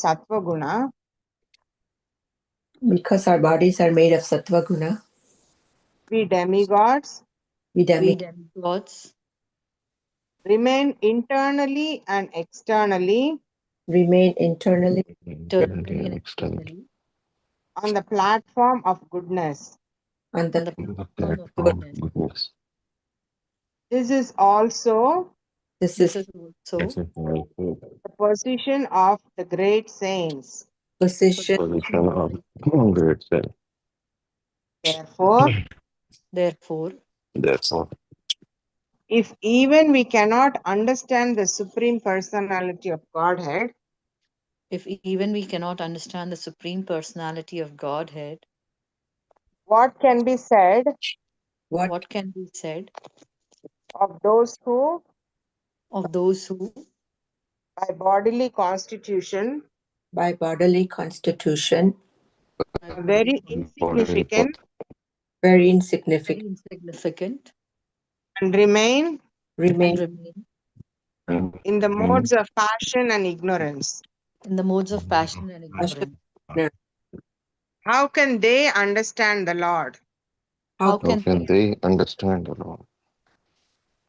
sattva guna, because our bodies are made of sattva guna, we demigods remain internally and externally remain internally and externally on the platform of goodness. on the the platform of goodness. This is also this is This is also the position of the great saints. position position of great self. Therefore, Therefore, if even we cannot understand the Supreme Personality of Godhead, if even we cannot understand the Supreme Personality of Godhead, what can be said what can be said of those who, of those who, by bodily constitution, by bodily constitution, are very insignificant very insignificant, insignificant and remain remain remain in the modes of passion and ignorance? in the modes of passion and ignorance? How can they understand the Lord? how How can they understand the Lord?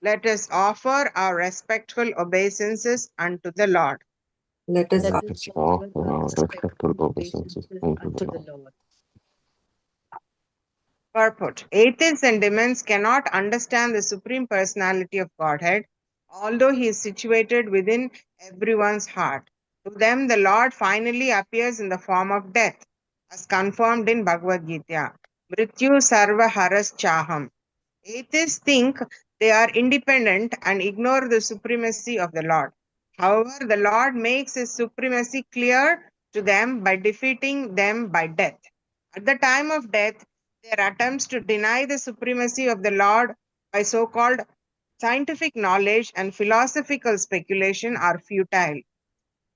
Let us offer our respectful obeisances unto the Lord. let us Let ask us offer offer our our respectful obeisances obeisances unto unto the the Lord. Purport. Atheists and demons cannot understand the Supreme Personality of Godhead, although he is situated within everyone's heart. To them, the Lord finally appears in the form of death, as confirmed in Bhagavad Gita. Mrityu sarva haras chaham. Atheists think they are independent and ignore the supremacy of the Lord. However, the Lord makes his supremacy clear to them by defeating them by death. At the time of death, their attempts to deny the supremacy of the Lord by so called scientific knowledge and philosophical speculation are futile.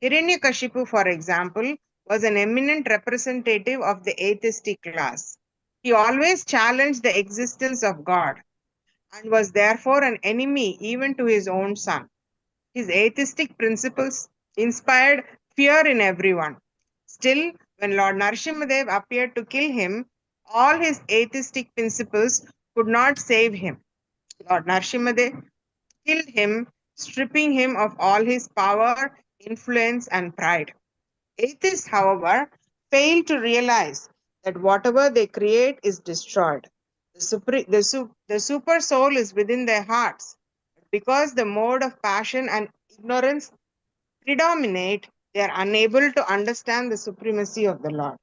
Hiranyakashipu, for example, was an eminent representative of the atheistic class. He always challenged the existence of God and was therefore an enemy even to his own son. His atheistic principles inspired fear in everyone. Still, when Lord Narasimhadev appeared to kill him, all his atheistic principles could not save him. Lord Narasimhadev killed him, stripping him of all his power, influence, and pride. Atheists, however, fail to realize that whatever they create is destroyed. The super soul is within their hearts. Because the mode of passion and ignorance predominate, they are unable to understand the supremacy of the Lord.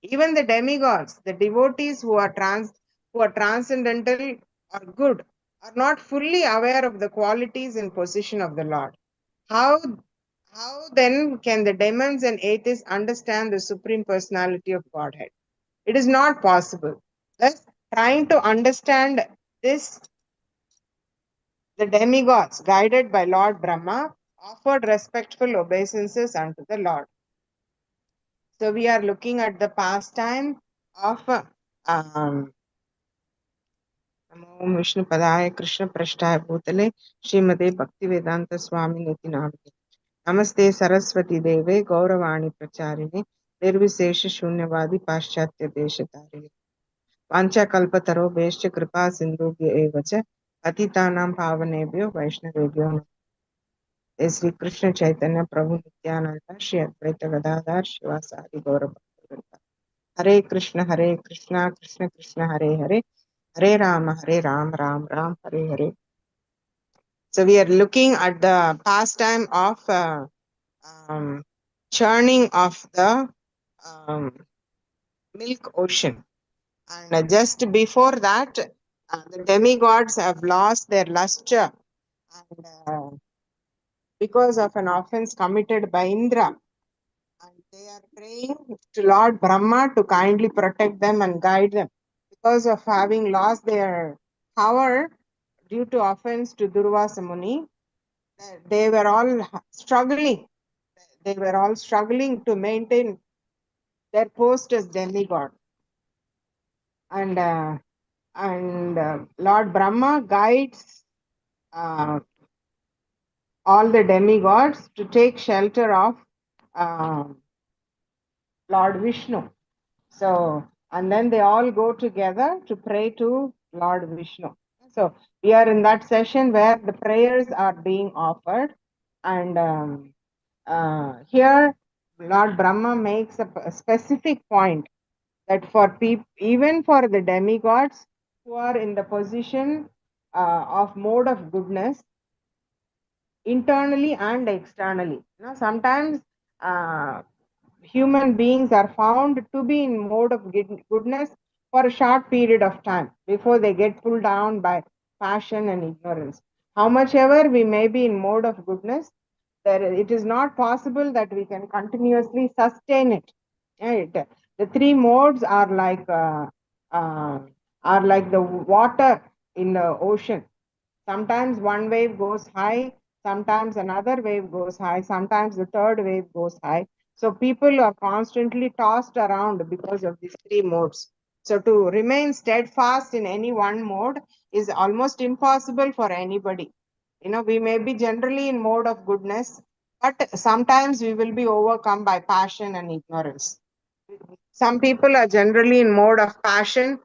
Even the demigods, the devotees who are transcendental or good, are not fully aware of the qualities and position of the Lord. How then can the demons and atheists understand the Supreme Personality of Godhead? It is not possible. Thus, trying to understand this, the demigods, guided by Lord Brahma, offered respectful obeisances unto the Lord. So we are looking at the pastime of Namo Vishnu Padaya Krishna Prasthaya Bhutale Srimade Bhaktivedanta Swami Niti Namate. Namaste Saraswati Deve Gauravani Pracharini Nirvisesha Shunyavadi Paschatya Deshatari. Vancha Kalpataro Bescha Kripa Sindhubhya Evacha Patitanam Pavanebhyo Vaishnavebhyo. Sri Krishna Chaitanya Prabhu Nityananda Shri Advaita Gadadhar Shivasari Gaura Bhaktivinoda. Hare Krishna Krishna Krishna Hare Hare Hare Ram, Ram Ram, Hare Hare. So we are looking at the pastime of churning of the milk ocean. And just before that, the demigods have lost their luster and because of an offense committed by Indra. And they are praying to Lord Brahma to kindly protect them and guide them. Because of having lost their power due to offense to Durvasa Muni, they were all struggling. They were all struggling to maintain their post as demigod. And Lord Brahma guides all the demigods to take shelter of Lord Vishnu. So, and then they all go together to pray to Lord Vishnu. So, we are in that session where the prayers are being offered, and here Lord Brahma makes a specific point that for people, even for the demigods who are in the position of mode of goodness, internally and externally. Sometimes human beings are found to be in mode of goodness for a short period of time before they get pulled down by passion and ignorance. How much ever we may be in mode of goodness, it is not possible that we can continuously sustain it. Right? The three modes uh, are like the water in the ocean. Sometimes one wave goes high, sometimes another wave goes high, sometimes the third wave goes high. So people are constantly tossed around because of these three modes. So to remain steadfast in any one mode is almost impossible for anybody. We may be generally in mode of goodness, but sometimes we will be overcome by passion and ignorance. Some people are generally in mode of passion,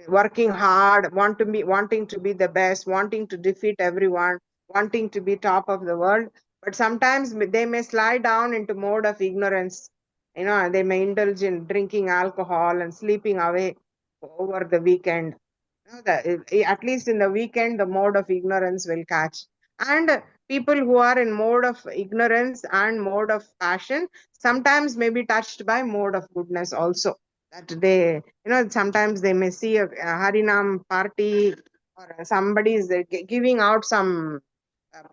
working hard, wanting to be the best, wanting to defeat everyone, wanting to be top of the world. But sometimes they may slide down into mode of ignorance. They may indulge in drinking alcohol and sleeping away over the weekend. At least in the weekend, the mode of ignorance will catch. And people who are in mode of ignorance and mode of passion sometimes may be touched by mode of goodness also. That they, sometimes they may see a Harinam party, or somebody is giving out some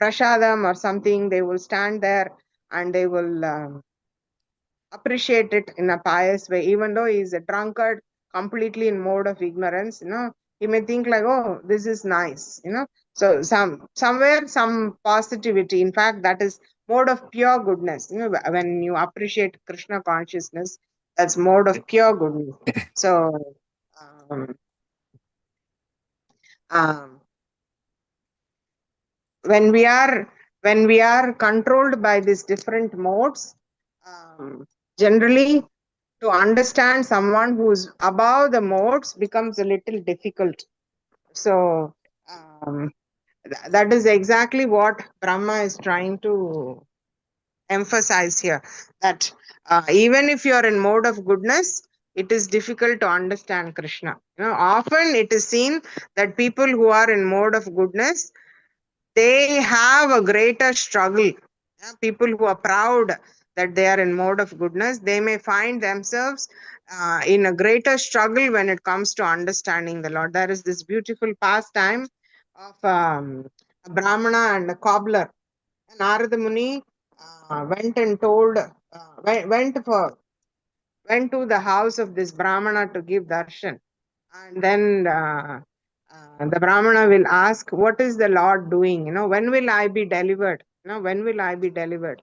prasadam or something. They will stand there and they will appreciate it in a pious way, even though he is a drunkard, completely in mode of ignorance. He may think like, oh, this is nice. So somewhere some positivity. In fact, that is mode of pure goodness. When you appreciate Krishna consciousness, that's mode of pure goodness. So um, um, when we are controlled by these different modes, um, generally to understand someone who's above the modes becomes a little difficult. So that is exactly what Brahma is trying to emphasize here, that even if you are in mode of goodness, it is difficult to understand Krishna. Often it is seen that people who are in mode of goodness, they have a greater struggle. People who are proud that they are in mode of goodness, they may find themselves in a greater struggle when it comes to understanding the Lord. There is this beautiful pastime of a Brahmana and a cobbler. Narada Muni went and went to the house of this Brahmana to give darshan. And then the Brahmana will ask, what is the Lord doing? When will I be delivered? When will I be delivered?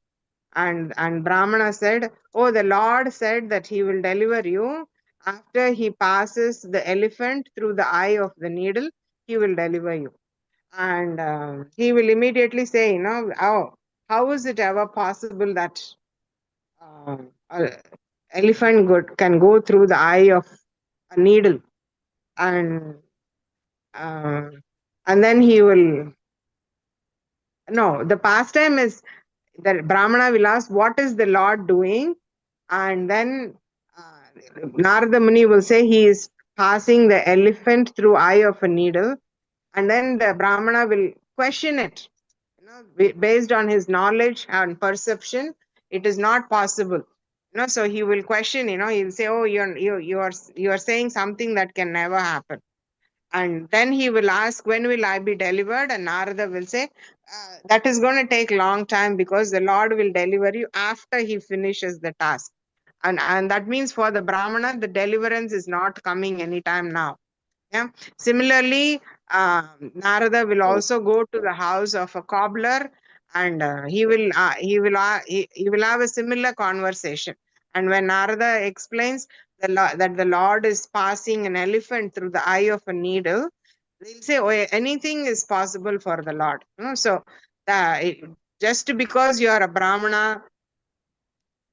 And Brahmana said, oh, the Lord said that he will deliver you after he passes the elephant through the eye of the needle. He will deliver you. And he will immediately say, oh, how is it ever possible that an elephant can go through the eye of a needle? And uh, and then he will, no, the pastime is that Brahmana will ask, what is the Lord doing? And then Narada Muni will say he is passing the elephant through eye of a needle. And then the Brahmana will question it. Based on his knowledge and perception, it is not possible. So he will question. He'll say, "Oh, you are saying something that can never happen." And then he will ask, when will I be delivered? And Narada will say, that is going to take long time, because the Lord will deliver you after he finishes the task. And that means for the Brahmana, the deliverance is not coming anytime now. Yeah. Similarly, Narada will also go to the house of a cobbler, and he will have a similar conversation. And when Narada explains that the Lord is passing an elephant through the eye of a needle, they'll say, "Oh, anything is possible for the Lord." So, just because you are a Brahmana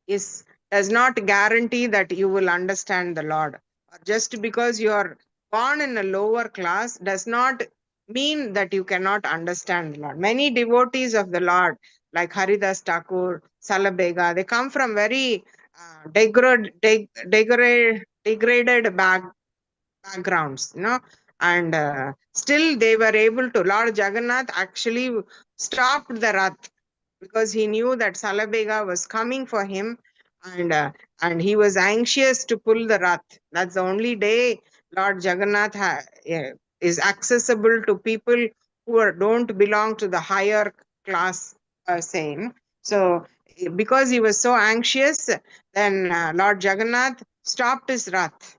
is does not guarantee that you will understand the Lord. Or just because you are born in a lower class does not mean that you cannot understand the Lord. Many devotees of the Lord, like Haridas Thakur, Salabega, they come from very degraded backgrounds, and still they were able to. Lord Jagannath actually stopped the Rath because he knew that Salabega was coming for him, and he was anxious to pull the Rath. That's the only day Lord Jagannath is accessible to people who don't belong to the higher class saying. So because he was so anxious, then Lord Jagannath stopped his Rath,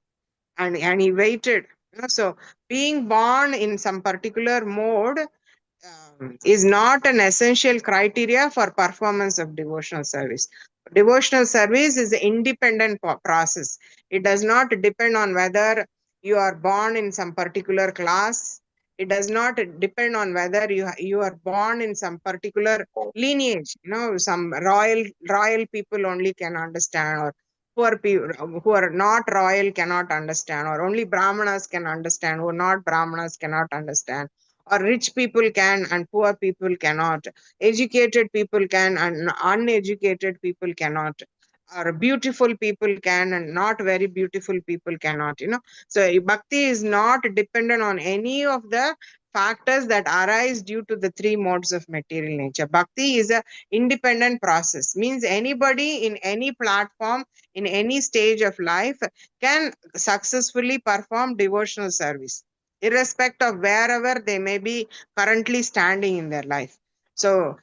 and he waited. So being born in some particular mode is not an essential criteria for performance of devotional service. Devotional service is an independent process. It does not depend on whether you are born in some particular class. It does not depend on whether you are born in some particular lineage. Some royal people only can understand, or poor people who are not royal cannot understand, or only brahmanas can understand, who are not brahmanas cannot understand, or rich people can and poor people cannot, educated people can and uneducated people cannot, or beautiful people can and not very beautiful people cannot. So bhakti is not dependent on any of the factors that arise due to the three modes of material nature. Bhakti is a independent process, means anybody in any platform, in any stage of life, can successfully perform devotional service, irrespective of wherever they may be currently standing in their life. So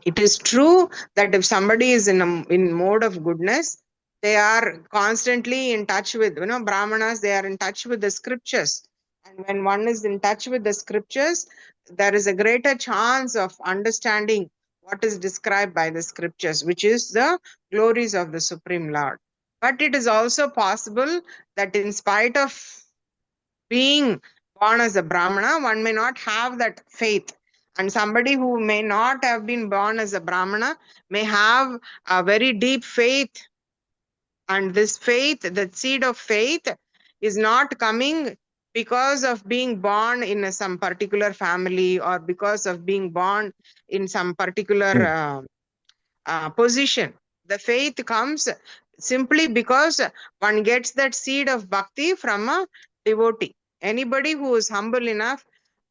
it is true that if somebody is in mode of goodness, they are constantly in touch with, brahmanas, they are in touch with the scriptures. And when one is in touch with the scriptures, there is a greater chance of understanding what is described by the scriptures, which is the glories of the Supreme Lord. But it is also possible that in spite of being born as a Brahmana, one may not have that faith. And somebody who may not have been born as a Brahmana may have a very deep faith. And this faith, the seed of faith, is not coming because of being born in some particular family, or because of being born in some particular position. The faith comes simply because one gets that seed of bhakti from a devotee. Anybody who is humble enough,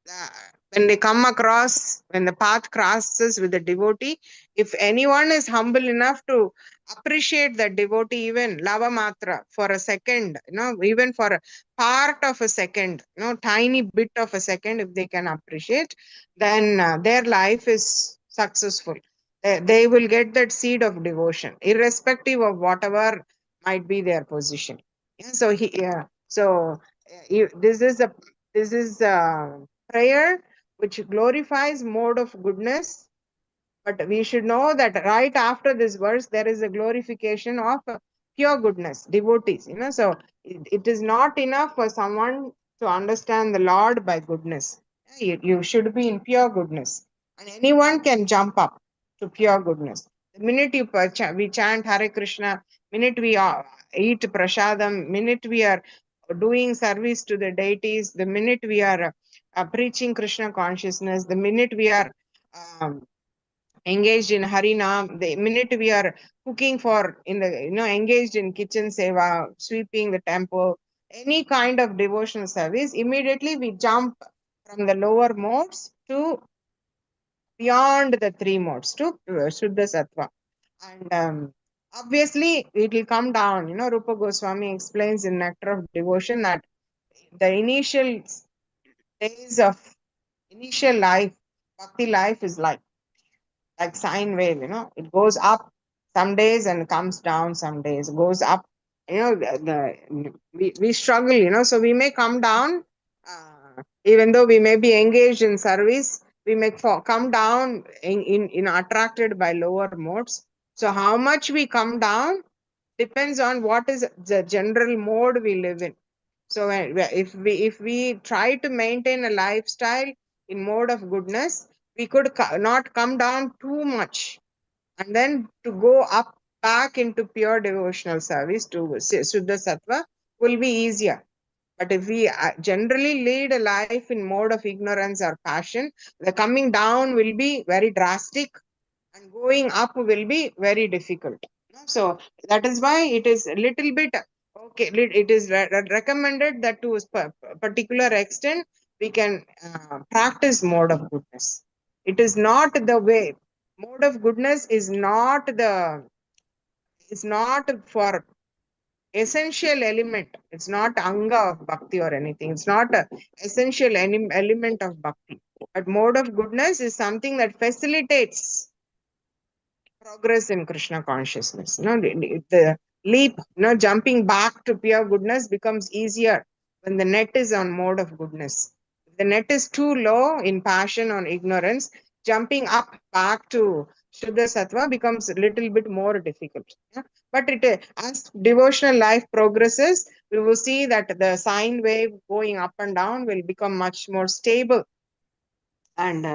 uh, when they come across, when the path crosses with the devotee, if anyone is humble enough to appreciate that devotee, even lava matra for a second, even for a part of a second, tiny bit of a second, if they can appreciate, then their life is successful. They will get that seed of devotion, irrespective of whatever might be their position. This is a prayer which glorifies mode of goodness. But we should know that right after this verse, there is a glorification of pure goodness, devotees. So it is not enough for someone to understand the Lord by goodness. You should be in pure goodness, and anyone can jump up to pure goodness. The minute we chant Hare Krishna, minute we eat prasadam, minute we are doing service to the deities, the minute we are preaching Krishna consciousness, the minute we are um, engaged in harinam, the minute we are cooking for in the engaged in kitchen seva, sweeping the temple, any kind of devotional service, immediately we jump from the lower modes to beyond the three modes to Shuddha Sattva. And obviously it will come down. Rupa Goswami explains in Nectar of Devotion that the initial days of initial life, bhakti life, is like sine wave. It goes up some days and comes down some days, goes up. We struggle, so we may come down, even though we may be engaged in service, we may come down in attracted by lower modes. So how much we come down depends on what is the general mode we live in. So if we try to maintain a lifestyle in mode of goodness, we could not come down too much, and then to go up back into pure devotional service to Shuddha Sattva will be easier. But if we generally lead a life in mode of ignorance or passion, the coming down will be very drastic and going up will be very difficult. So that is why it is a little bit okay. It is recommended that to a particular extent we can practice mode of goodness. It is not the way. Mode of goodness is not for essential element. It's not anga of bhakti or anything. It's not a essential element of bhakti. But mode of goodness is something that facilitates progress in Krishna consciousness. The leap, jumping back to pure goodness becomes easier when the net is on mode of goodness. If the net is too low in passion or ignorance, jumping up back to Shuddha Sattva becomes a little bit more difficult. But as devotional life progresses, we will see that the sine wave going up and down will become much more stable, and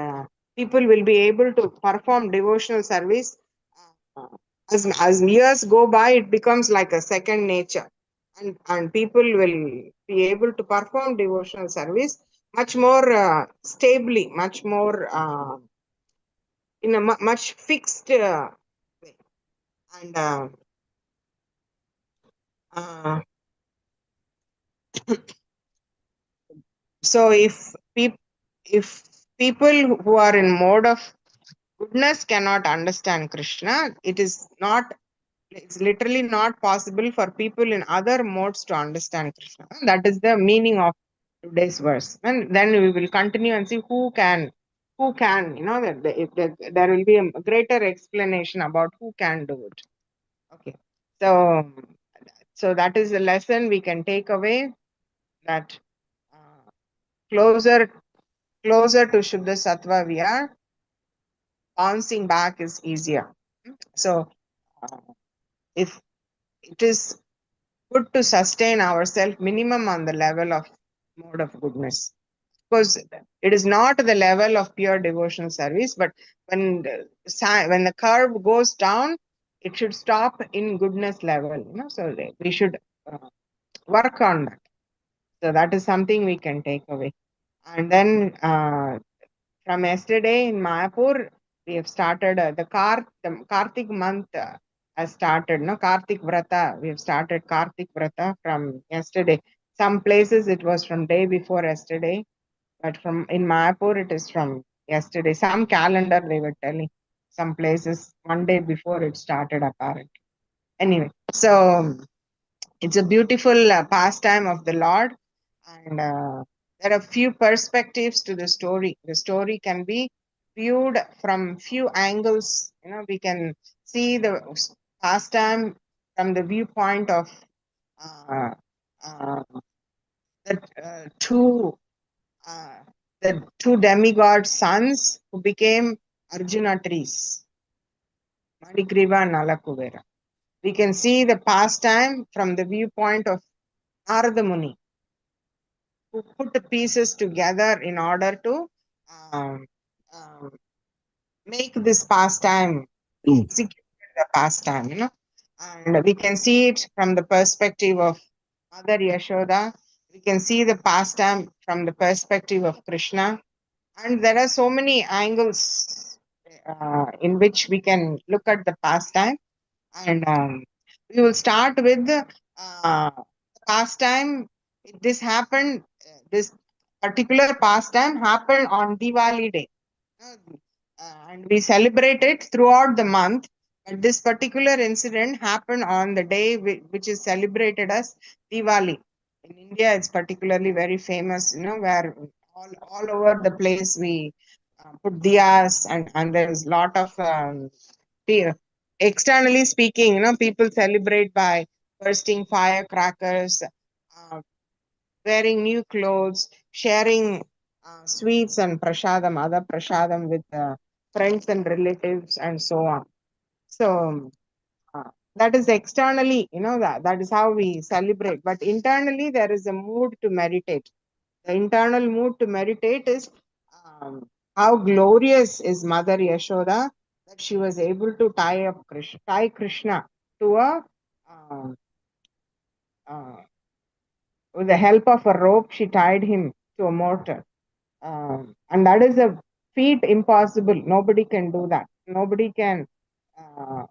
people will be able to perform devotional service. uh, as years go by, it becomes like a second nature, and people will be able to perform devotional service much more stably, much more in a much fixed way. And uh, so if people who are in mode of goodness cannot understand Krishna, it's literally not possible for people in other modes to understand Krishna. That is the meaning of today's verse. And then we will continue and see who can, there will be a greater explanation about who can do it. Okay. So that is the lesson we can take away, that uh, closer to Shuddha Sattva we are, bouncing back is easier. So uh, if it is good to sustain ourselves minimum on the level of mode of goodness, because it is not the level of pure devotional service, but when the curve goes down, it should stop in goodness level, so we should uh, work on that. So that is something we can take away. And then from yesterday in Mayapur, we have started the Kartik month has started. No, Kartik Vrata. We have started Kartik Vrata from yesterday. Some places it was from day before yesterday, but from in Mayapur it is from yesterday. Some calendar they were telling. Some places one day before it started apparently. Anyway, so it's a beautiful pastime of the Lord, and there are few perspectives to the story. The story can be viewed from few angles. We can see the pastime from the viewpoint of uh, uh, the uh, two demigod sons who became Arjuna trees, Madigriva and Nalakuvera. We can see the pastime from the viewpoint of Narada Muni, who put the pieces together in order to um, um, make this pastime, execute the pastime, And we can see it from the perspective of Mother Yashoda. We can see the pastime from the perspective of Krishna. And there are so many angles in which we can look at the pastime. And we will start with pastime. This happened, this particular pastime happened on Diwali day. And we celebrate it throughout the month. But this particular incident happened on the day which is celebrated as Diwali. In India, it's particularly very famous, where all over the place we put diyas, and there's a lot of externally speaking, people celebrate by bursting firecrackers, wearing new clothes, sharing sweets and prasadam, other prasadam with friends and relatives, and so on. So that is externally, that is how we celebrate. But internally, there is a mood to meditate. The internal mood to meditate is how glorious is Mother Yashoda, that she was able to tie Krishna to a uh, with the help of a rope, she tied him to a mortar. And that is a feat impossible. Nobody can do that. Uh,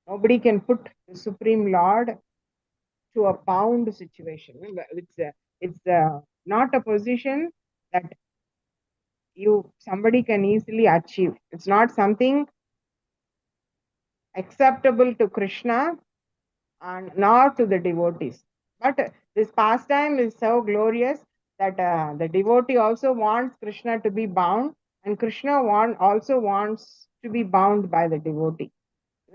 nobody can put the Supreme Lord to a bound situation. It's not a position that somebody can easily achieve. It's not something acceptable to Krishna and nor to the devotees. But this pastime is so glorious that the devotee also wants Krishna to be bound, and Krishna also wants to be bound by the devotee.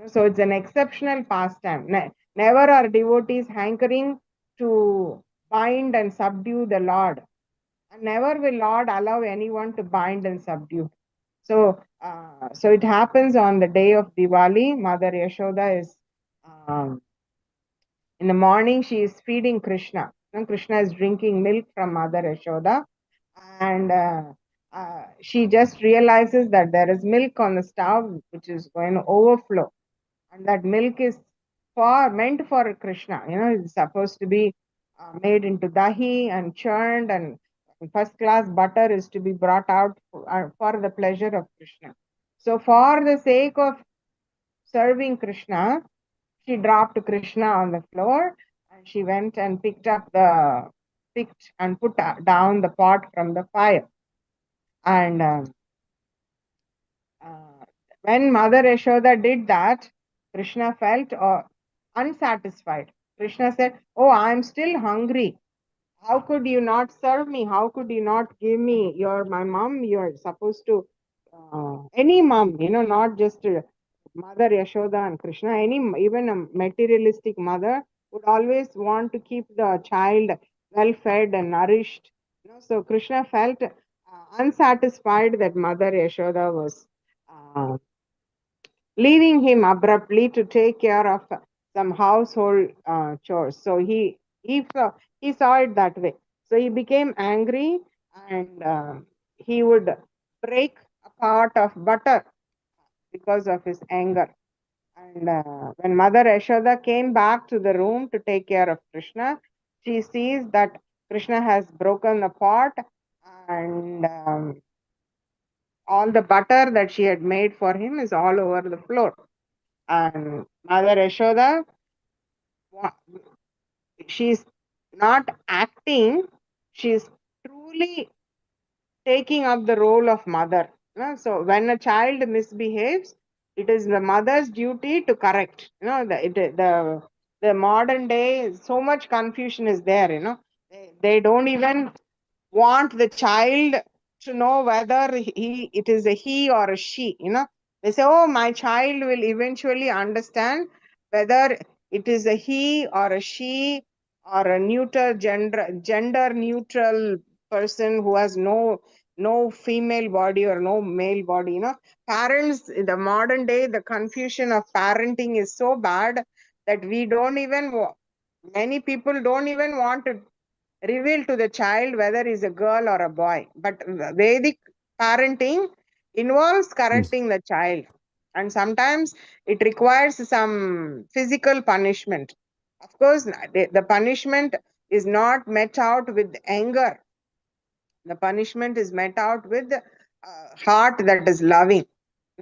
So it's an exceptional pastime. Never are devotees hankering to bind and subdue the Lord, and never will Lord allow anyone to bind and subdue. So it happens on the day of Diwali. Mother Yashoda is um, in the morning, she is feeding Krishna. And Krishna is drinking milk from Mother Yashoda. And she just realizes that there is milk on the stove which is going to overflow. And that milk is meant for Krishna. It's supposed to be made into dahi and churned, and first class butter is to be brought out for the pleasure of Krishna. So, for the sake of serving Krishna, she dropped Krishna on the floor, and she went and picked and put down the pot from the fire. And uh, when Mother Yashoda did that, Krishna felt unsatisfied. Krishna said, "Oh, I am still hungry. How could you not serve me? How could you not give me? You're my mom. You're supposed to, any mom, not just Mother Yashoda and Krishna, even a materialistic mother would always want to keep the child well fed and nourished. So Krishna felt unsatisfied that Mother Yashoda was uh, leaving him abruptly to take care of some household chores. So he saw it that way. So he became angry, and he would break a pot of butter because of his anger. And when Mother Yashoda came back to the room to take care of Krishna, she sees that Krishna has broken the pot, and all the butter that she had made for him is all over the floor. And Mother Yashoda, she's not acting, she's truly taking up the role of mother. So when a child misbehaves, it is the mother's duty to correct. The modern day, so much confusion is there. They don't even want the child to know whether it is a he or a she. They say, "Oh, my child will eventually understand whether it is a he or a she, or a neuter gender neutral person who has no female body or no male body." Parents in the modern day, the confusion of parenting is so bad that we don't even many people don't even want to reveal to the child whether he's a girl or a boy. But Vedic parenting involves correcting the child, and sometimes it requires some physical punishment. Of course, the punishment is not met out with anger. The punishment is met out with heart that is loving.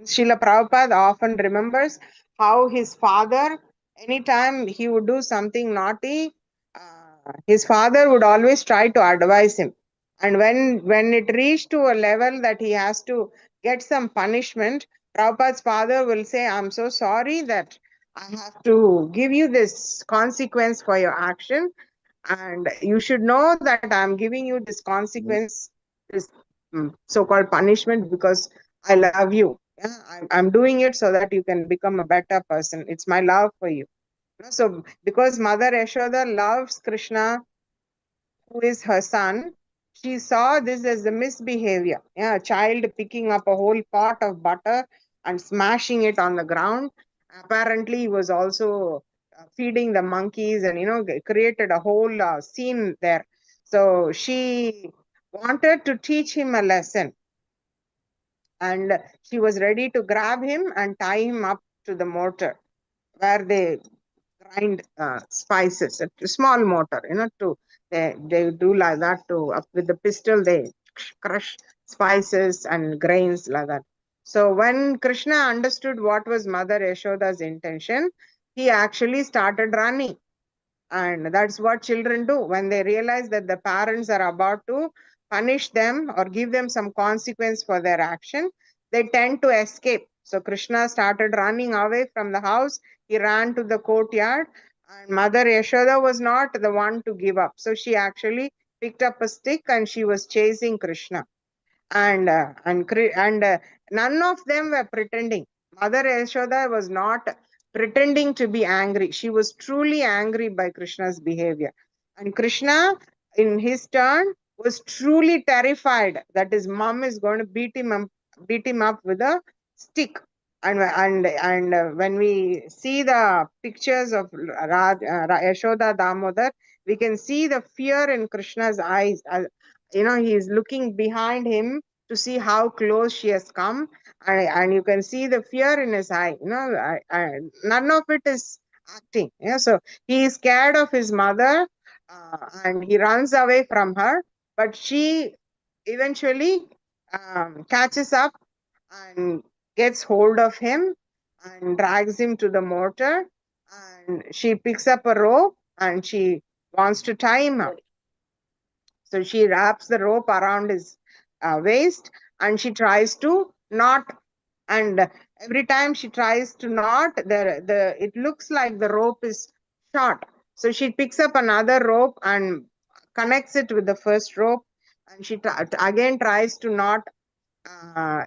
Srila Prabhupada often remembers how his father, anytime he would do something naughty, his father would always try to advise him. And when it reached to a level that he has to get some punishment, Prabhupada's father will say, "I'm so sorry that I have to give you this consequence for your action. And you should know that I'm giving you this consequence, this so-called punishment, because I love you. Yeah, I'm doing it so that you can become a better person. It's my love for you." So because Mother Yashoda loves Krishna, who is her son, she saw this as a misbehavior. Yeah, a child picking up a whole pot of butter and smashing it on the ground. Apparently, he was also feeding the monkeys, and created a whole scene there. So she wanted to teach him a lesson, and she was ready to grab him and tie him up to the mortar. where they grind spices, a small motor, they do like that to with the pistol they crush spices and grains like that. So when Krishna understood what was Mother Yashoda's intention, he actually started running. And that's what children do when they realize that the parents are about to punish them or give them some consequence for their action. They tend to escape. So Krishna started running away from the house. He ran to the courtyard, and Mother Yashoda was not the one to give up. So she actually picked up a stick and she was chasing Krishna. And none of them were pretending. Mother Yashoda was not pretending to be angry. She was truly angry by Krishna's behavior. And Krishna, in his turn, was truly terrified that his mom is going to beat him up with a stick. And when we see the pictures of Yashoda Damodar, we can see the fear in Krishna's eyes. He is looking behind him to see how close she has come, and you can see the fear in his eye. None of it is acting. So he is scared of his mother, and he runs away from her, but she eventually catches up and gets hold of him and drags him to the motor, and she picks up a rope and she wants to tie him up. So she wraps the rope around his waist and she tries to knot. And every time she tries to knot, it looks like the rope is short. So she picks up another rope and connects it with the first rope, and she again tries to knot, uh,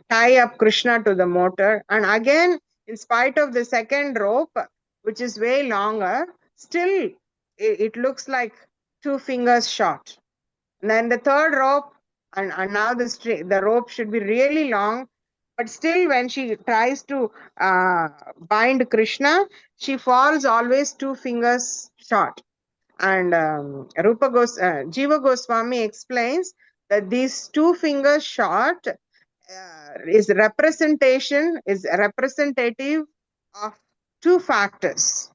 tie up Krishna to the motor. And again, in spite of the second rope, which is way longer, still it looks like 2 fingers short. And then the third rope, and now the rope should be really long, but still when she tries to bind Krishna, she falls always 2 fingers short. And Jiva Goswami explains that these 2 fingers short is representative of two factors.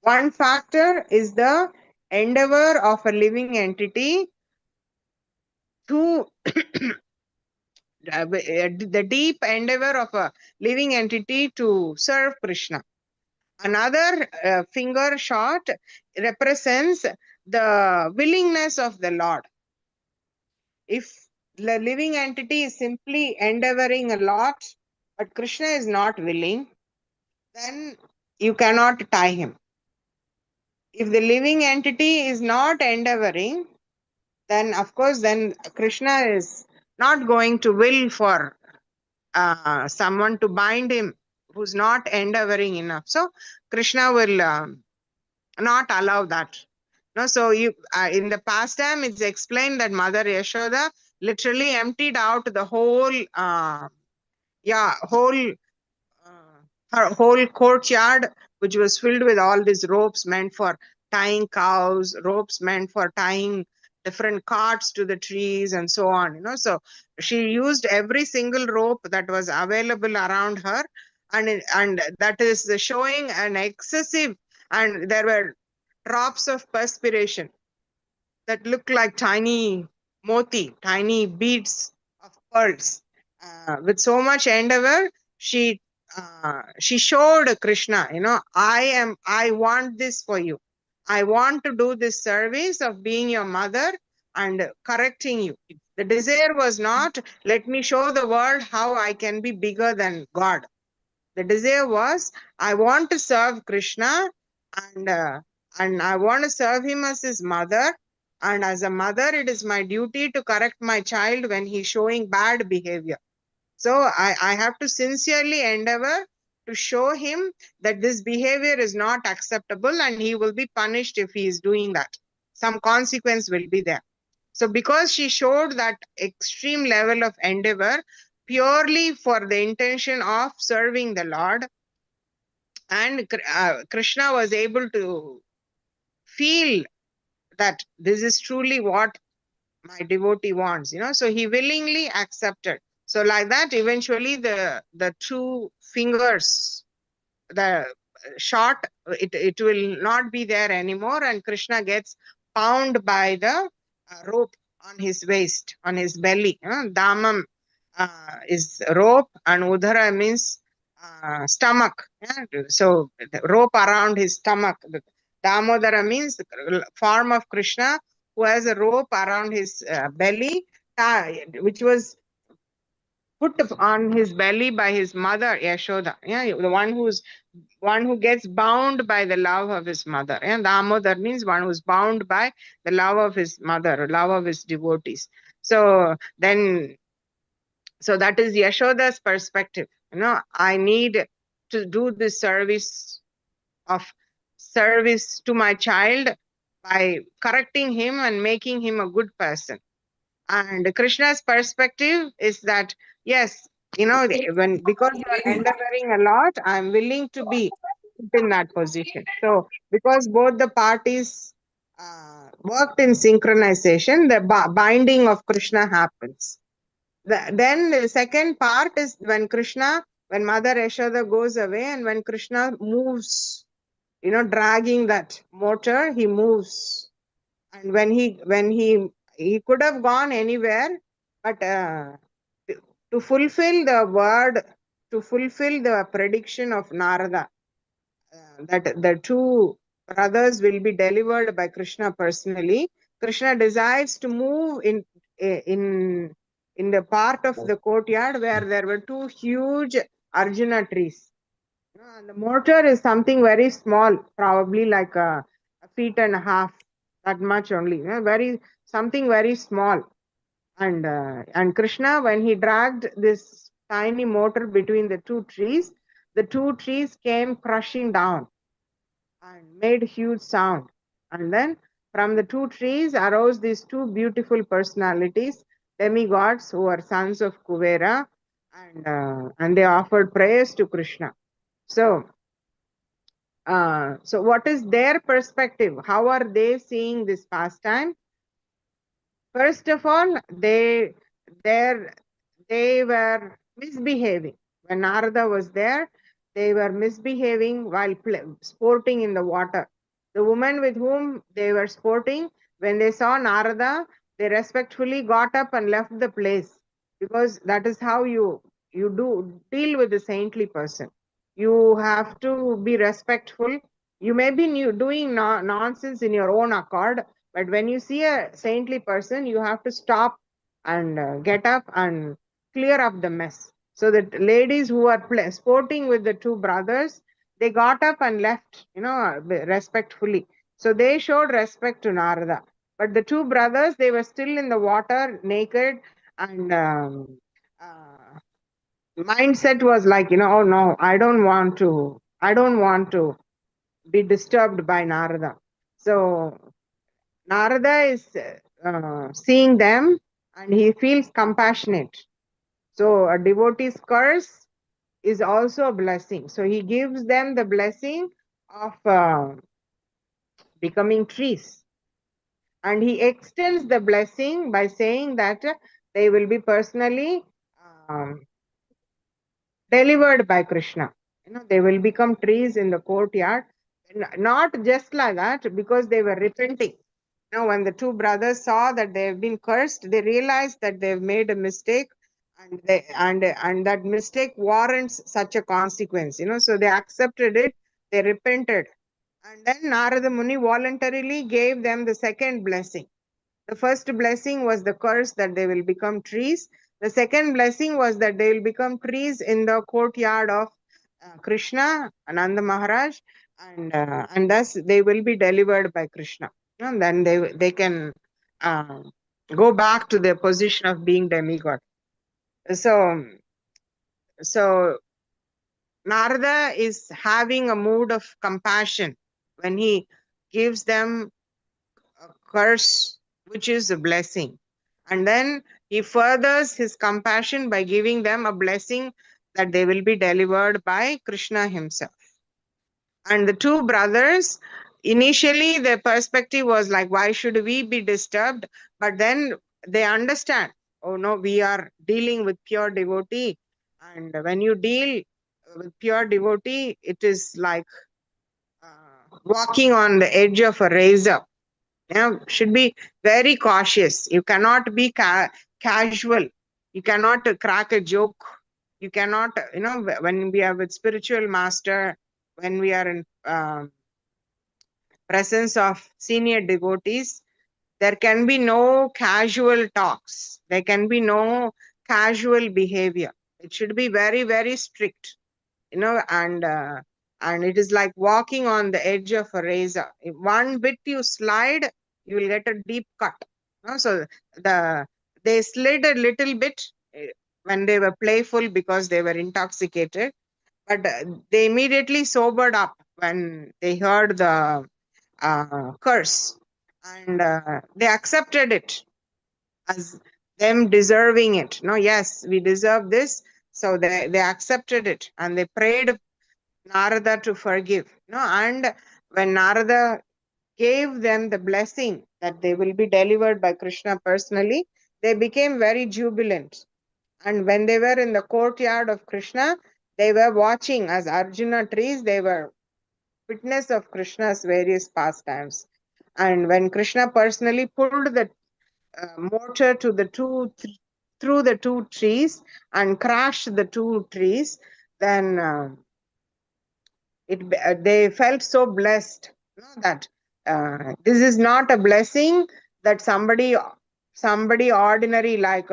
One factor is the endeavor of a living entity to the deep endeavor of a living entity to serve Krishna. Another finger shot represents the willingness of the Lord. If the living entity is simply endeavoring a lot, but Krishna is not willing, then you cannot tie him. If the living entity is not endeavoring, then of course, then Krishna is not going to will for someone to bind him who's not endeavoring enough. So Krishna will not allow that. No, so you in the past time it's explained that Mother Yashoda literally emptied out the whole her whole courtyard, which was filled with all these ropes meant for tying cows, ropes meant for tying different carts to the trees, and so on. So she used every single rope that was available around her, and that is showing an excessive. And there were drops of perspiration that looked like tiny tiny beads of pearls. With so much endeavor, she showed Krishna, I want this for you. I want to do this service of being your mother and correcting you. The desire was not, let me show the world how I can be bigger than God. The desire was, I want to serve Krishna, and and I want to serve him as his mother. And as a mother, it is my duty to correct my child when he's showing bad behavior. So I have to sincerely endeavor to show him that this behavior is not acceptable and he will be punished if he is doing that. Some consequence will be there. So because she showed that extreme level of endeavor purely for the intention of serving the Lord, and Krishna was able to feel that this is truly what my devotee wants, so he willingly accepted. So like that, eventually the 2 fingers, the short, it will not be there anymore, and Krishna gets bound by the rope on his waist, on his belly. Damam is rope, and Udara means stomach. So the rope around his stomach. Damodara means the form of Krishna who has a rope around his belly, which was put on his belly by his mother Yashoda. The one who gets bound by the love of his mother. And Damodar means one who's bound by the love of his mother, love of his devotees. So then, so that is Yashoda's perspective. I need to do this service to my child by correcting him and making him a good person. And Krishna's perspective is that, yes, because you are endeavoring a lot, I'm willing to be put in that position. So because both the parties worked in synchronization, the binding of Krishna happens. Then the second part is when Mother Yashoda goes away, and when Krishna moves, dragging that motor, he moves. And when he could have gone anywhere, but to fulfill the word, to fulfill the prediction of Narada, that the two brothers will be delivered by Krishna personally, Krishna decides to move in the part of the courtyard where there were two huge Arjuna trees. And the mortar is something very small, probably like a feet and a half, that much only. Something very small. And Krishna, when he dragged this tiny mortar between the two trees came crushing down and made huge sound. And then from the two trees arose these two beautiful personalities, demigods who are sons of Kuvera, and they offered prayers to Krishna. So what is their perspective? How are they seeing this pastime? First of all, they were misbehaving. When Narada was there, they were misbehaving while sporting in the water. The woman with whom they were sporting, when they saw Narada, they respectfully got up and left the place, because that is how you do deal with a saintly person. You have to be respectful. You may be doing nonsense in your own accord, but when you see a saintly person, you have to stop and get up and clear up the mess. So that ladies who are sporting with the two brothers, they got up and left, respectfully. So they showed respect to Narada. But the two brothers, they were still in the water, naked, and mindset was like, oh no, I don't want to be disturbed by Narada. So Narada is seeing them, and he feels compassionate. So a devotee's curse is also a blessing. So he gives them the blessing of becoming trees. And he extends the blessing by saying that they will be personally um, delivered by Krishna. They will become trees in the courtyard. Not just like that, because they were repenting. When the two brothers saw that they have been cursed, they realized that they have made a mistake, and that mistake warrants such a consequence. So they accepted it, they repented, and then Narada Muni voluntarily gave them the second blessing. The first blessing was the curse that they will become trees. The second blessing was that they will become trees in the courtyard of Krishna, Ananda Maharaj, and thus they will be delivered by Krishna. And then they can uh, go back to their position of being demigod. So Narada is having a mood of compassion when he gives them a curse, which is a blessing. And then he furthers his compassion by giving them a blessing that they will be delivered by Krishna himself. And the two brothers, initially their perspective was like, why should we be disturbed? But then they understand, oh no, we are dealing with pure devotee. And when you deal with pure devotee, it is like walking on the edge of a razor. Should be very cautious. You cannot be casual. You cannot crack a joke. You cannot, when we are with spiritual master, when we are in presence of senior devotees, there can be no casual talks. There can be no casual behavior. It should be very, very strict, and it is like walking on the edge of a razor. If one bit you slide, you will get a deep cut. So they slid a little bit when they were playful because they were intoxicated, but they immediately sobered up when they heard the curse, and they accepted it as them deserving it. No, yes, we deserve this. So they accepted it and they prayed Narada to forgive. And when Narada gave them the blessing that they will be delivered by Krishna personally, they became very jubilant. And when they were in the courtyard of Krishna, they were watching as Arjuna trees, they were witness of Krishna's various pastimes. And when Krishna personally pulled the mortar to the through the two trees and crashed the two trees, then they felt so blessed, that this is not a blessing that somebody ordinary like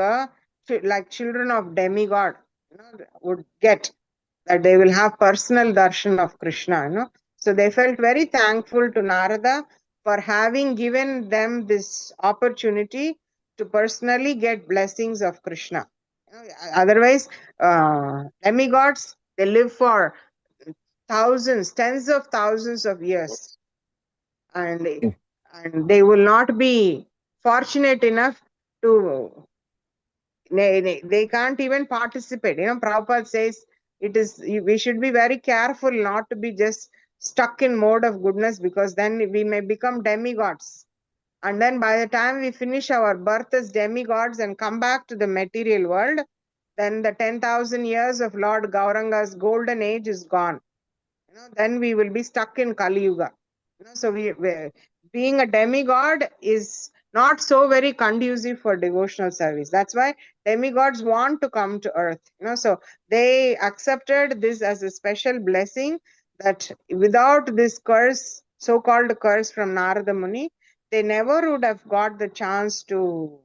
children of demigod would get, that they will have personal darshan of Krishna. So they felt very thankful to Narada for having given them this opportunity to personally get blessings of Krishna. Otherwise, demigods, they live for thousands, tens of thousands of years, and they will not be fortunate enough to. They can't even participate. Prabhupada says we should be very careful not to be just stuck in mode of goodness, because then we may become demigods. And then by the time we finish our birth as demigods and come back to the material world, then the 10,000 years of Lord Gauranga's golden age is gone. Then we will be stuck in Kali Yuga. So being a demigod is not so very conducive for devotional service. That's why demigods want to come to earth. So they accepted this as a special blessing, that without this curse, so-called curse from Narada Muni, they never would have got the chance to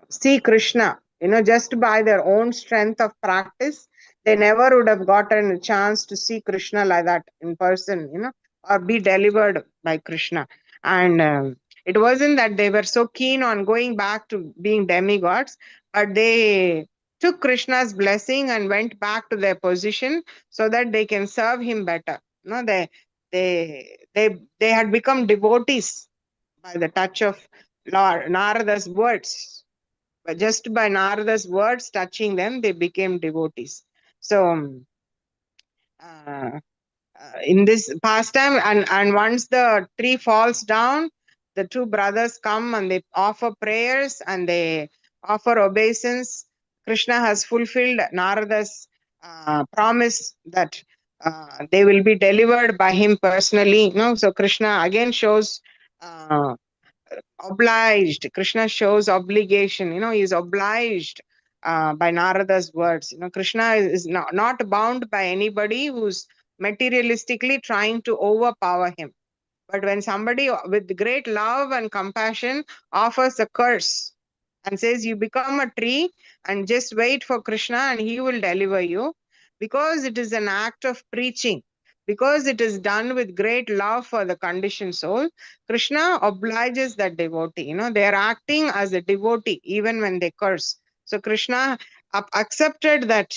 see Krishna. Just by their own strength of practice, they never would have gotten a chance to see Krishna like that in person, or be delivered by Krishna. And it wasn't that they were so keen on going back to being demigods, but they took Krishna's blessing and went back to their position so that they can serve him better. They had become devotees by the touch of Lord Narada's words. But just by Narada's words touching them, they became devotees. So uh, in this pastime, and once the tree falls down, the two brothers come and they offer prayers and they offer obeisance. Krishna has fulfilled Narada's promise that they will be delivered by him personally. So Krishna again shows obliged. Krishna shows obligation. He is obliged by Narada's words. Krishna is not bound by anybody who's materialistically trying to overpower him. But when somebody with great love and compassion offers a curse and says, you become a tree and just wait for Krishna and he will deliver you, because it is an act of preaching, because it is done with great love for the conditioned soul, Krishna obliges that devotee. They are acting as a devotee even when they curse. So Krishna accepted that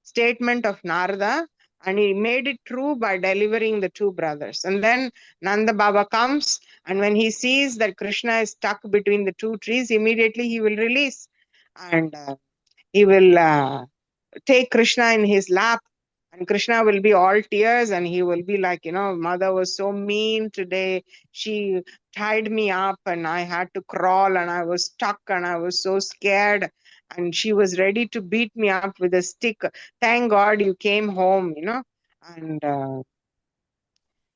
statement of Narada, and he made it true by delivering the two brothers. And then Nanda Baba comes, and when he sees that Krishna is stuck between the two trees, immediately he will release, and he will take Krishna in his lap, and Krishna will be all tears, and he will be like, mother was so mean today. She tied me up and I had to crawl and I was stuck and I was so scared. and she was ready to beat me up with a stick. Thank God you came home, and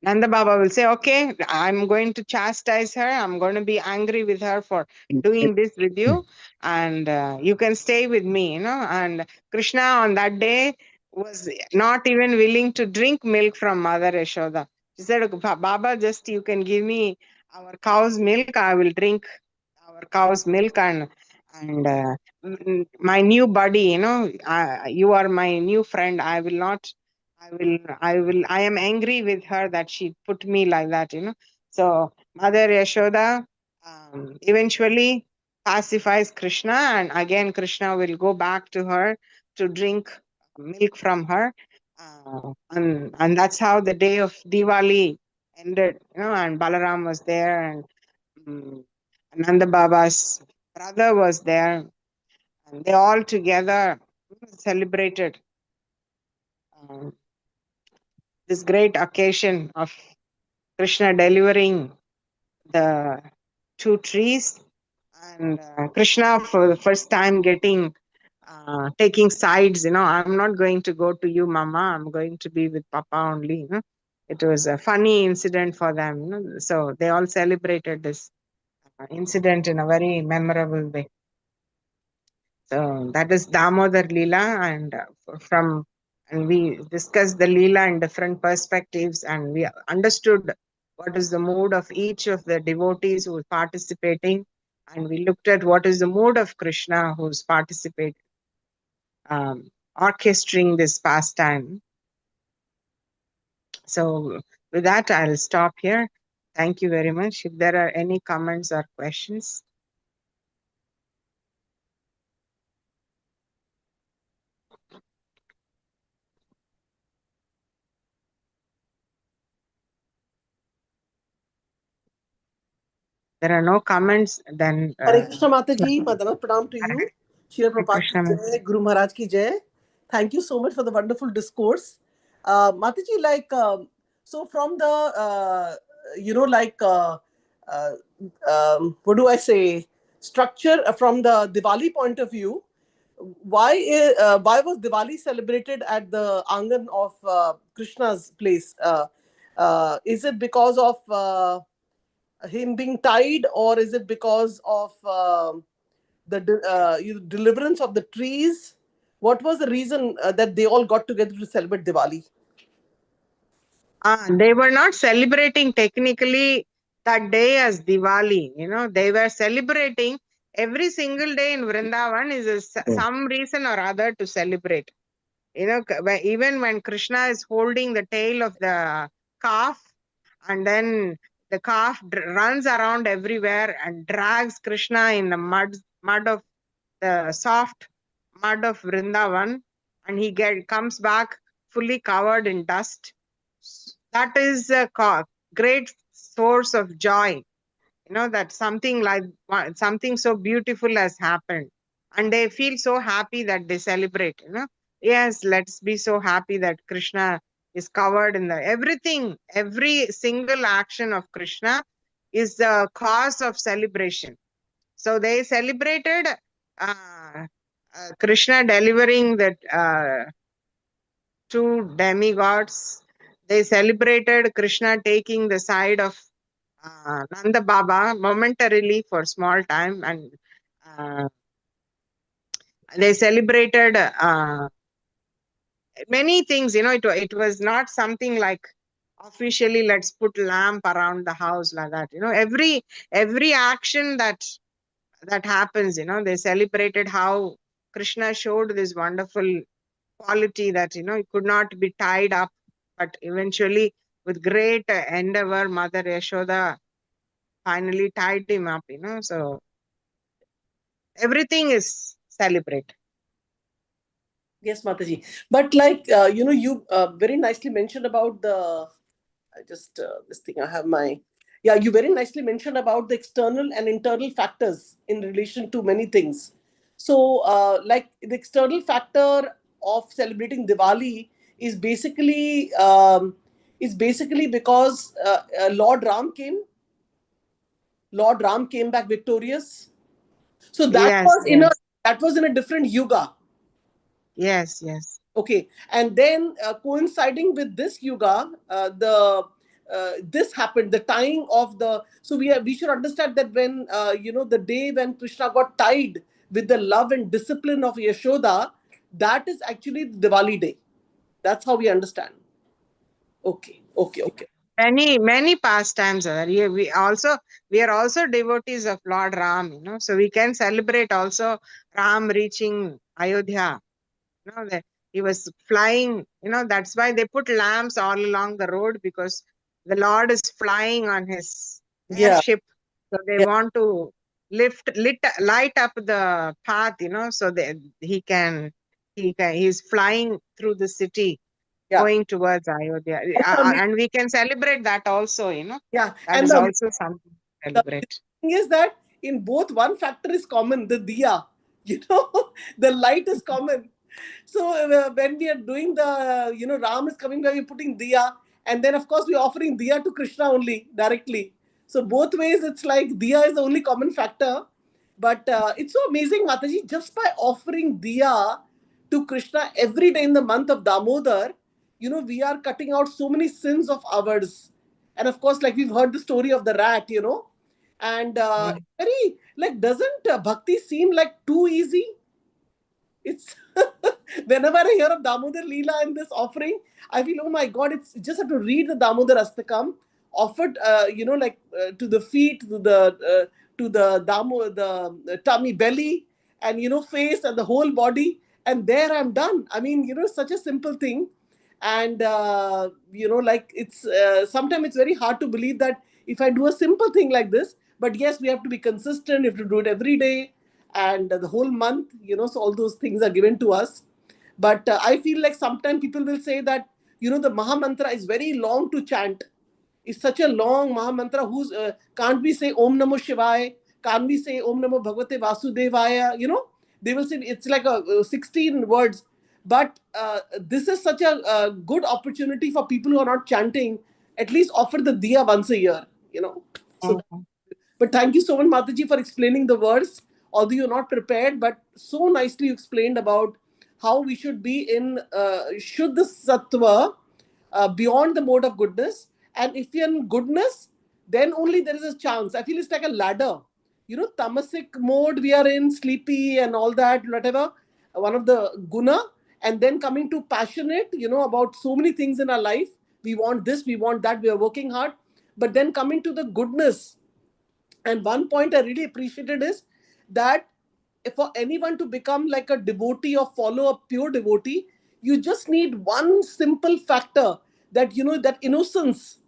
Nanda Baba will say, okay, I'm going to chastise her. I'm going to be angry with her for doing this with you. And you can stay with me, And Krishna on that day was not even willing to drink milk from Mother Yashoda. She said, Baba, just you can give me our cow's milk. I will drink our cow's milk, and my new buddy, you are my new friend. I am angry with her that she put me like that, So Mother Yashoda eventually pacifies Krishna, and again Krishna will go back to her to drink milk from her. And that's how the day of Diwali ended, and Balaram was there, and um, Nanda Baba's brother was there, and they all together celebrated um, this great occasion of Krishna delivering the two trees, and Krishna for the first time taking sides. I'm not going to go to you, Mama. I'm going to be with Papa only. It was a funny incident for them. So they all celebrated this incident in a very memorable way. So that is Damodar Leela, and and we discussed the Leela in different perspectives, and we understood what is the mood of each of the devotees who are participating, and we looked at what is the mood of Krishna who's participating, orchestrating this pastime. So with that, I'll stop here. Thank you very much. If there are any comments or questions. There are no comments, then Hare Krishna Mataji, Madana Pranam to you. Shri Prabhupada ki Krishna. jai, Guru Maharaj ki jai. Thank you so much for the wonderful discourse. Mataji, so from the, what do I say, structure from the Diwali point of view, why was Diwali celebrated at the Angan of Krishna's place? Is it because of him being tied, or is it because of the deliverance of the trees? What was the reason that they all got together to celebrate Diwali? They were not celebrating technically that day as Diwali. They were celebrating every single day in Vrindavan is some reason or other to celebrate. Even when Krishna is holding the tail of the calf, and then the calf runs around everywhere and drags Krishna in the mud of the soft mud of Vrindavan, and he comes back fully covered in dust. That is a great source of joy. That something so beautiful has happened, and they feel so happy that they celebrate. Yes, let's be so happy that Krishna is covered in every single action of Krishna is the cause of celebration. So they celebrated uh, Krishna delivering the two demigods. They celebrated Krishna taking the side of Nanda Baba momentarily for small time, and uh, they celebrated many things. It was not something like officially let's put lamp around the house like that. Every action that happens, they celebrated how Krishna showed this wonderful quality that it could not be tied up, but eventually with great endeavor Mother Yashoda finally tied him up. So everything is celebrated. Yes, Mataji. But you very nicely mentioned about this thing. I have you very nicely mentioned about the external and internal factors in relation to many things. So, like the external factor of celebrating Diwali is basically because Lord Ram came back victorious. So that Yes, was in a yes. That was in a different yuga. Yes, yes. Okay, and then coinciding with this yuga, the this happened, the tying of the. So we should understand that when the day when Krishna got tied with the love and discipline of Yashoda, that is actually the Diwali day. That's how we understand. Okay, okay, okay. Many pastimes are there. We are also devotees of Lord Ram, so we can celebrate also Ram reaching Ayodhya. That he was flying, that's why they put lamps all along the road, because the Lord is flying on his Yeah, airship. So they yeah, want to light up the path, so that he's flying through the city yeah. going towards Ayodhya. And the amazing, And we can celebrate that also, yeah, that and is the also something to the celebrate. thing is that in both one factor is common, the diya, the light is common. So when we are doing the, Ram is coming by, we're putting diya, and then of course we're offering diya to Krishna only directly. So both ways, it's like diya is the only common factor. But it's so amazing, Mataji, just by offering diya to Krishna every day in the month of Damodar, we are cutting out so many sins of ours. And of course, like we've heard the story of the rat, and Mm. very, like, doesn't bhakti seem like too easy? It's whenever I hear of Damodar Leela in this offering, I feel, oh my God, it's you just have to read the Damodar Astakam, offered, to the feet, to the tummy, belly, and face and the whole body, and there I'm done. I mean, such a simple thing, and like it's sometimes it's very hard to believe that if I do a simple thing like this, but yes, we have to be consistent. We have to do it every day and the whole month, so all those things are given to us. But I feel like sometimes people will say that, the Maha Mantra is very long to chant. It's such a long Maha Mantra. Can't we say Om Namo Shivaya? Can't we say Om Namo Bhagavate Vasudevaya? They will say it's like 16 words. But this is such a good opportunity for people who are not chanting. At least offer the diya once a year. So Mhm. but thank you so much, Mataji, for explaining the words. Although you're not prepared, but so nicely you explained about how we should be in Shuddha Sattva, beyond the mode of goodness. And if you're in goodness, then only there is a chance. I feel it's like a ladder. Tamasic mode we are in, sleepy and all that, whatever, one of the guna. And then coming to passionate, about so many things in our life. We want this, we want that, we are working hard. But then coming to the goodness, and one point I really appreciated is that for anyone to become like a devotee or follow a pure devotee, you just need one simple factor, that that innocence,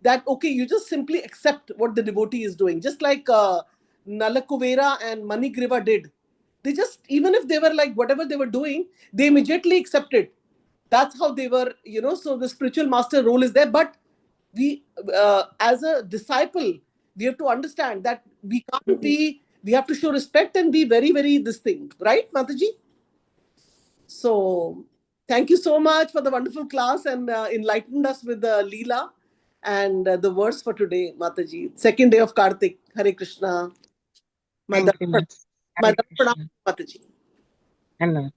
that okay, you just simply accept what the devotee is doing, just like Nalakuvera and Manigriva did. They just, even if they were like whatever they were doing, they immediately accepted. That's how they were, so the spiritual master role is there. But we, as a disciple, we have to understand that we have to show respect and be very, very this thing, right, Mataji? So thank you so much for the wonderful class and enlightened us with the Leela and the verse for today, Mataji. Second day of Kartik. Hare Krishna. My Thank you, Dharma- much. my Hare Dharma, Krishna. Mataji. Hello.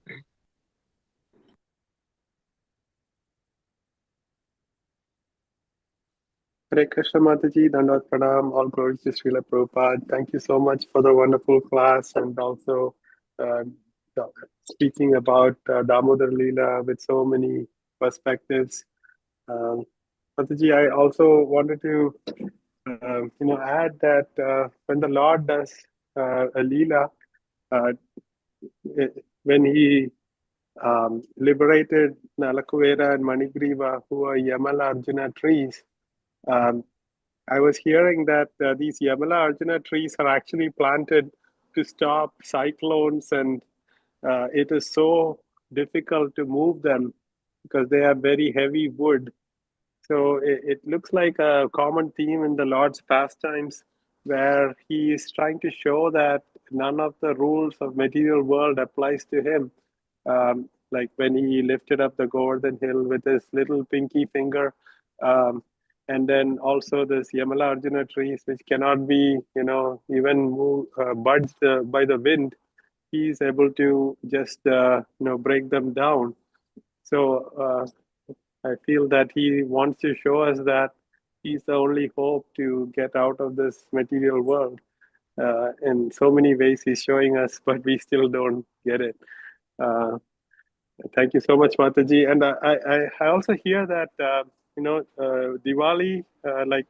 Hare Krishna Mataji, Dandavat Pranam, all glories to Srila Prabhupada. Thank you so much for the wonderful class and also uh, speaking about Damodar Leela with so many perspectives. Um, Mataji, I also wanted to add that when the Lord does a Leela, uh, when he liberated Nalakuvera and Manigriva, who are Yamala Arjuna trees, um, I was hearing that these Yamala Arjuna trees are actually planted to stop cyclones, and it is so difficult to move them because they are very heavy wood. So it looks like a common theme in the Lord's pastimes where he is trying to show that none of the rules of material world applies to him. Like when he lifted up the Govardhan hill with his little pinky finger, um, and then also this Yamala Arjuna trees, which cannot be, even move, budged by the wind. he is able to just break them down. So I feel that he wants to show us that he's the only hope to get out of this material world. In so many ways, he's showing us, but we still don't get it. Thank you so much, Mataji. And I also hear that Diwali, like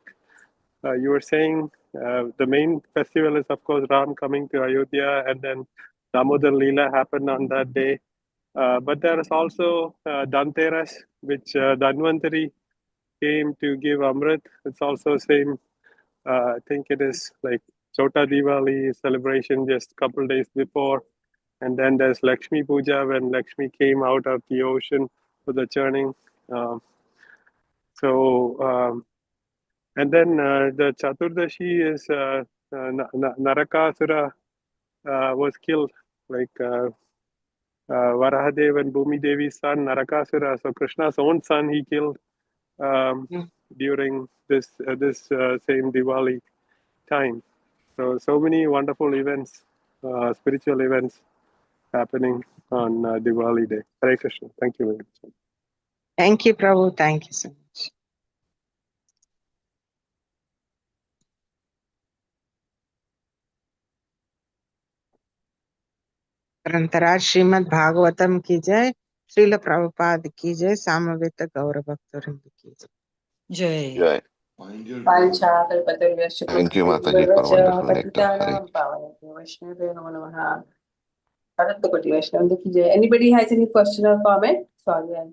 you were saying, the main festival is of course Ram coming to Ayodhya, and then Damodar Leela happened on that day. But there is also Dhanteras, which Dhanvantari came to give Amrit. It's also same. I think it is like Chota Diwali celebration just a couple days before. And then there's Lakshmi Puja when Lakshmi came out of the ocean for the churning. And then the Chaturdashi is Narakasura was killed, like Varahadev and Bhumi Devi's son Narakasura. So Krishna's own son he killed during this same Diwali time. So many wonderful events, spiritual events happening on Diwali day. Hare Krishna. Thank you very much. Thank you, Prabhu. Thank you so much. ग्रंथराज Shrimad Bhagavatam की जय, श्रील प्रभुपाद की जय, सामवेद गौर भक्तवृंद की जय। Jai. Thank you, Mataji, for wonderful nectar. Hare. Anybody has any question or comment? Sorry, I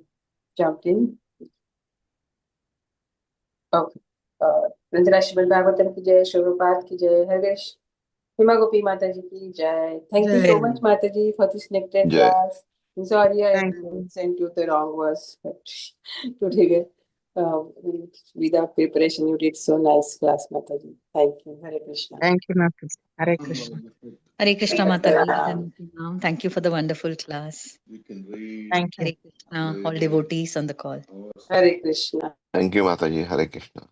jumped in. Okay. Srimad Bhagavatam ki jai, Prabhupada ki jai, Hare Krishna. Hima Gopi Mataji ki jai. Thank you so much, Mataji, for this nectar Jai. class. I'm sorry I Thank you. sent you the wrong verse, but today without preparation you did so nice class, Mataji. Thank you. Hare Krishna. Thank you, Mataji. Hare Krishna. Hare Krishna Mataji. Thank you for the wonderful class. Thank you. Hare Krishna, all devotees on the call. Hare Krishna. Thank you, Mataji. Hare Krishna.